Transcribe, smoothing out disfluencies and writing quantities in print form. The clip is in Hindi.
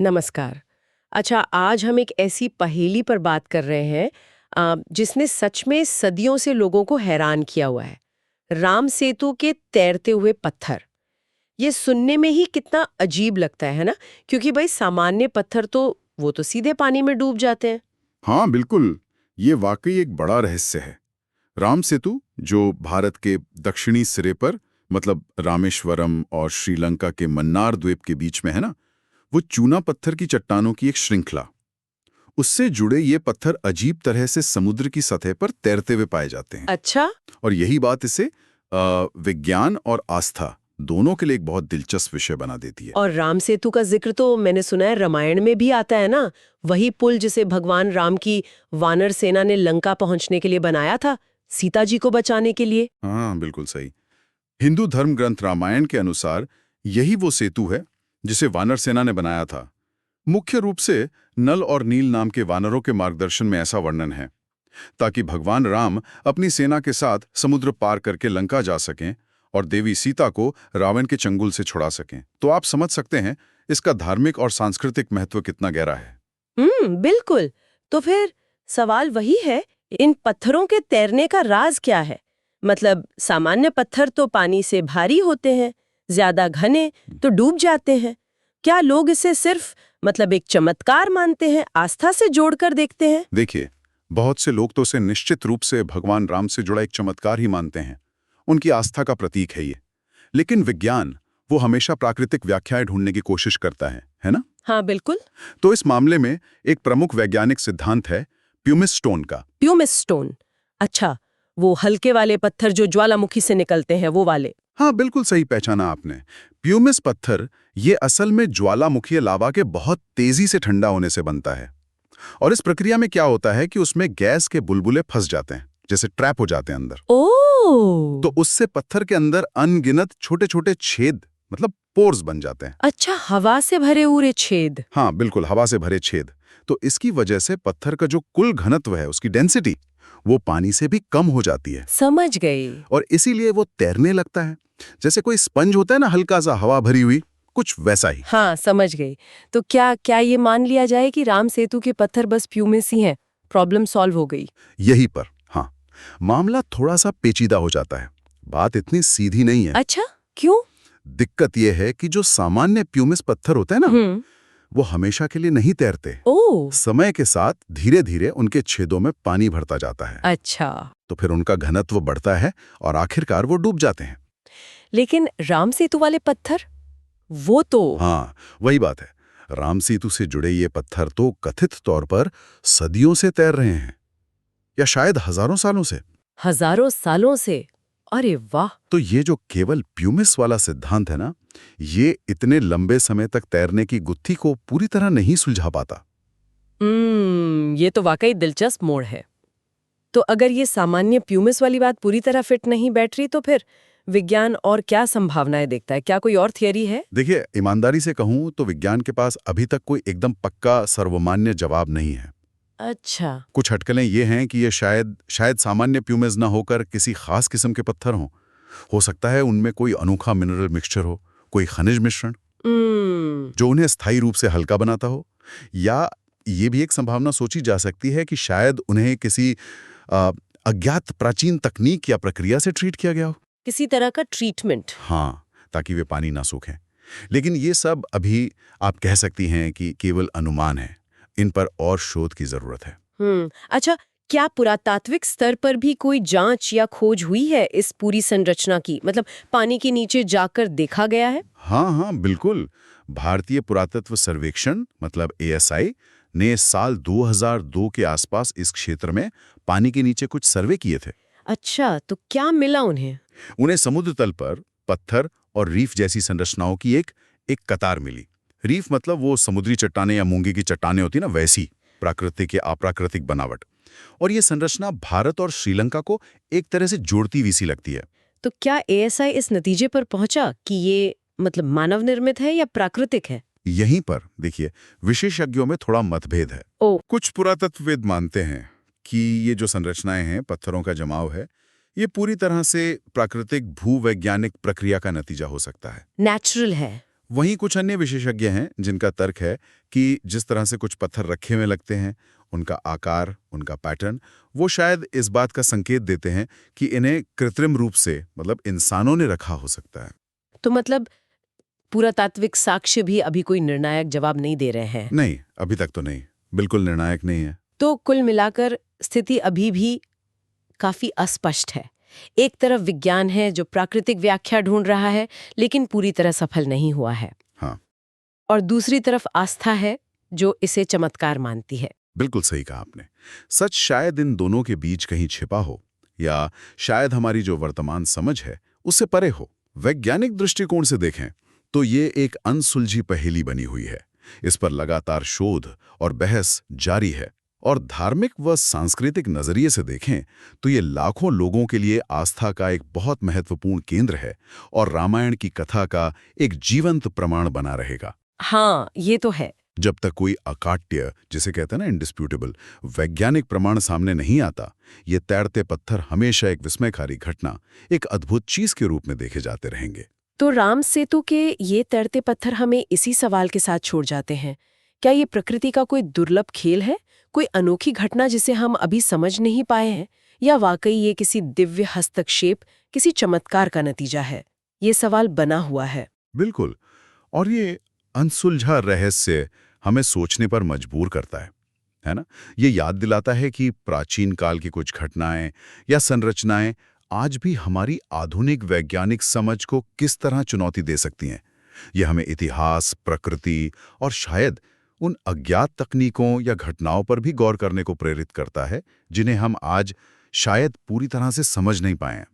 नमस्कार। अच्छा, आज हम एक ऐसी पहेली पर बात कर रहे हैं जिसने सच में सदियों से लोगों को हैरान किया हुआ है। राम सेतु के तैरते हुए पत्थर। ये सुनने में ही कितना अजीब लगता है ना? क्योंकि भाई सामान्य पत्थर तो वो तो सीधे पानी में डूब जाते हैं। हाँ बिल्कुल, ये वाकई एक बड़ा रहस्य है। राम सेतु जो भारत के दक्षिणी सिरे पर मतलब रामेश्वरम और श्रीलंका के मन्नार द्वीप के बीच में है ना, वो चूना पत्थर की चट्टानों की एक श्रृंखला। उससे जुड़े ये पत्थर अजीब तरह से समुद्र की सतह पर तैरते हुए पाए जाते हैं। अच्छा। और यही बात इसे विज्ञान और आस्था दोनों के लिए एक बहुत दिलचस्प विषय बना देती है। और राम सेतु का जिक्र तो मैंने सुना है रामायण में भी आता है ना। वही पुल जिसे भगवान राम की वानर सेना ने लंका पहुंचने के लिए बनाया था, सीता जी को बचाने के लिए। हाँ बिल्कुल सही। हिंदू धर्म ग्रंथ रामायण के अनुसार यही वो सेतु है जिसे वानर सेना ने बनाया था। मुख्य रूप से नल और नील नाम के वानरों के मार्गदर्शन में ऐसा वर्णन है ताकि भगवान राम अपनी सेना के साथ समुद्र पार करके लंका जा सकें और देवी सीता को रावण के चंगुल से छुड़ा सकें। तो आप समझ सकते हैं इसका धार्मिक और सांस्कृतिक महत्व कितना गहरा है। बिल्कुल। तो फिर सवाल वही है, इन पत्थरों के तैरने का राज क्या है? मतलब सामान्य पत्थर तो पानी से भारी होते हैं, ज्यादा घने तो डूब जाते हैं। क्या लोग इसे सिर्फ मतलब एक चमत्कार मानते हैं, आस्था से जोड़कर देखते हैं? देखिए, बहुत से लोग तो उसे निश्चित रूप से भगवान राम से जुड़ा एक चमत्कार ही मानते हैं। उनकी आस्था का प्रतीक है ये। लेकिन विज्ञान वो हमेशा प्राकृतिक व्याख्याएं ढूंढने की कोशिश करता है ना? हाँ बिल्कुल। तो इस मामले में एक प्रमुख वैज्ञानिक सिद्धांत है प्यूमिस स्टोन का। Pumice stone. अच्छा, वो हल्के वाले पत्थर जो ज्वालामुखी से निकलते हैं, वो वाले। हाँ बिल्कुल सही पहचाना आपने। प्यूमिस पत्थर ये असल में ज्वालामुखीय लावा के बहुत तेजी से ठंडा होने से बनता है। और इस प्रक्रिया में क्या होता है कि उसमें गैस के बुलबुले फंस जाते हैं, जैसे ट्रैप हो जाते हैं अंदर। ओह! तो उससे पत्थर के अंदर अनगिनत छोटे छोटे छेद मतलब पोर्स बन जाते हैं। अच्छा, हवा से भरे हुए छेद। हाँ बिल्कुल, हवा से भरे छेद। तो इसकी वजह से पत्थर का जो कुल घनत्व है, उसकी डेंसिटी, वो पानी से भी कम हो जाती है। समझ गई। और इसीलिए वो तैरने लगता है। जैसे कोई स्पंज होता है ना, हल्का सा हवा भरी हुई, कुछ वैसा ही। हाँ, समझ गई। तो क्या क्या ये मान लिया जाए कि राम सेतु के पत्थर बस प्यूमिस ही हैं? प्रॉब्लम सॉल्व हो गई। यही पर हाँ, मामला थोड़ा सा पेचीदा हो जाता है। बात इतनी सीधी नहीं है। अच्छा, क्यों? दिक्कत यह है कि जो सामान्य प्यूमिस पत्थर होते हैं ना, वो हमेशा के लिए नहीं तैरते। ओह! समय के साथ धीरे धीरे उनके छेदों में पानी भरता जाता है। अच्छा। तो फिर उनका घनत्व बढ़ता है और आखिरकार वो डूब जाते हैं। लेकिन राम सेतु वाले पत्थर, वो तो। हाँ, वही बात है। राम सेतु से जुड़े ये पत्थर तो कथित तौर पर सदियों से तैर रहे हैं, या शायद हजारों सालों से। हजारों सालों से। अरे वाह! तो ये जो केवल प्यूमिस वाला सिद्धांत है ना, ये इतने लंबे समय तक तैरने की गुत्थी को पूरी तरह नहीं सुलझा पाता। ये तो वाकई दिलचस्प मोड़ है। तो अगर ये सामान्य प्यूमिस वाली बात पूरी तरह फिट नहीं बैठ रही, तो फिर विज्ञान और क्या संभावनाएं देखता है? क्या कोई और थियरी है? देखिए, ईमानदारी से कहूं तो विज्ञान के पास अभी तक कोई एकदम पक्का सर्वमान्य जवाब नहीं है। अच्छा। कुछ अटकलें ये हैं कि ये शायद सामान्य प्यूमिस ना होकर किसी खास किस्म के पत्थर हों। हो सकता है उनमें कोई अनोखा मिनरल मिक्सचर हो, कोई खनिज मिश्रण जो उन्हें स्थायी रूप से हल्का बनाता हो। या ये भी एक संभावना सोची जा सकती है कि शायद उन्हें किसी अ, अज्ञात प्राचीन तकनीक या प्रक्रिया से ट्रीट किया गया हो। किसी तरह का ट्रीटमेंट। हाँ, ताकि वे पानी ना सूखें। लेकिन ये सब अभी आप कह सकती हैं कि केवल अनुमान है। इन पर और शोध की जरूरत है। अच्छा, क्या पुरातात्विक स्तर पर भी कोई जांच या खोज हुई है इस पूरी संरचना की? मतलब पानी के नीचे जाकर देखा गया है? हाँ हाँ बिल्कुल। भारतीय पुरातत्व सर्वेक्षण मतलब ASI ने साल 2002 के आसपास इस क्षेत्र में पानी के नीचे कुछ सर्वे किए थे। अच्छा, तो क्या मिला उन्हें? उन्हें समुद्र तल पर पत्थर और रीफ जैसी संरचनाओं की एक एक कतार मिली। रीफ मतलब वो समुद्री चट्टानें या मूंगे की चट्टानें होती ना, वैसी प्राकृतिक या अप्राकृतिक बनावट। और ये संरचना भारत और श्रीलंका को एक तरह से जोड़ती हुई सी लगती है। तो क्या ASI इस नतीजे पर पहुंचा कि ये मतलब मानव निर्मित है या प्राकृतिक है? यहीं पर देखिए, विशेषज्ञों में थोड़ा मतभेद है। ओह। कुछ पुरातत्वविद मानते हैं कि ये जो संरचनाएं हैं, पत्थरों का जमाव है, ये पूरी तरह से प्राकृतिक भूवैज्ञानिक प्रक्रिया का नतीजा हो सकता है। नेचुरल है। वहीं कुछ अन्य विशेषज्ञ हैं जिनका तर्क है कि जिस तरह से कुछ पत्थर रखे हुए लगते हैं, उनका आकार, उनका पैटर्न, वो शायद इस बात का संकेत देते हैं कि इन्हें कृत्रिम रूप से मतलब इंसानों ने रखा हो सकता है। तो मतलब पुरातात्विक साक्ष्य भी अभी कोई निर्णायक जवाब नहीं दे रहे हैं। नहीं, अभी तक तो नहीं, बिल्कुल निर्णायक नहीं है। तो कुल मिलाकर स्थिति अभी भी काफी अस्पष्ट है। एक तरफ विज्ञान है जो प्राकृतिक व्याख्या ढूंढ रहा है, लेकिन पूरी तरह सफल नहीं हुआ है। हाँ, और दूसरी तरफ आस्था है जो इसे चमत्कार मानती है। बिल्कुल सही कहा आपने। सच शायद इन दोनों के बीच कहीं छिपा हो, या शायद हमारी जो वर्तमान समझ है उससे परे हो। वैज्ञानिक दृष्टिकोण से देखें तो ये एक अनसुलझी पहेली बनी हुई है। इस पर लगातार शोध और बहस जारी है। और धार्मिक व सांस्कृतिक नजरिए से देखें तो ये लाखों लोगों के लिए आस्था का एक बहुत महत्वपूर्ण केंद्र है और रामायण की कथा का एक जीवंत प्रमाण बना रहेगा। हाँ, ये तो है। जब तक कोई अकाट्य, जिसे कहते हैं ना इंडिस्प्यूटेबल, वैज्ञानिक प्रमाण सामने नहीं आता, ये तैरते पत्थर हमेशा एक विस्मयकारी घटना, एक अद्भुत चीज के रूप में देखे जाते रहेंगे। तो राम सेतु के ये तैरते पत्थर हमें इसी सवाल के साथ छोड़ जाते हैं। क्या ये प्रकृति का कोई दुर्लभ खेल है, कोई अनोखी घटना जिसे हम अभी समझ नहीं पाए हैं, या वाकई ये किसी दिव्य हस्तक्षेप, किसी चमत्कार का नतीजा है? ये सवाल बना हुआ है। बिल्कुल। और ये अनसुलझा रहस्य हमें सोचने पर मजबूर करता है ना? ये याद दिलाता है कि प्राचीन काल की कुछ घटनाएं या संरचनाएं आज भी हमारी आधुनिक वैज्ञानिक समझ को किस तरह चुनौती दे सकती हैं। ये हमें इतिहास, प्रकृति और शायद उन अज्ञात तकनीकों या घटनाओं पर भी गौर करने को प्रेरित करता है, जिन्हें हम आज शायद पूरी तरह से समझ नहीं पाए हैं।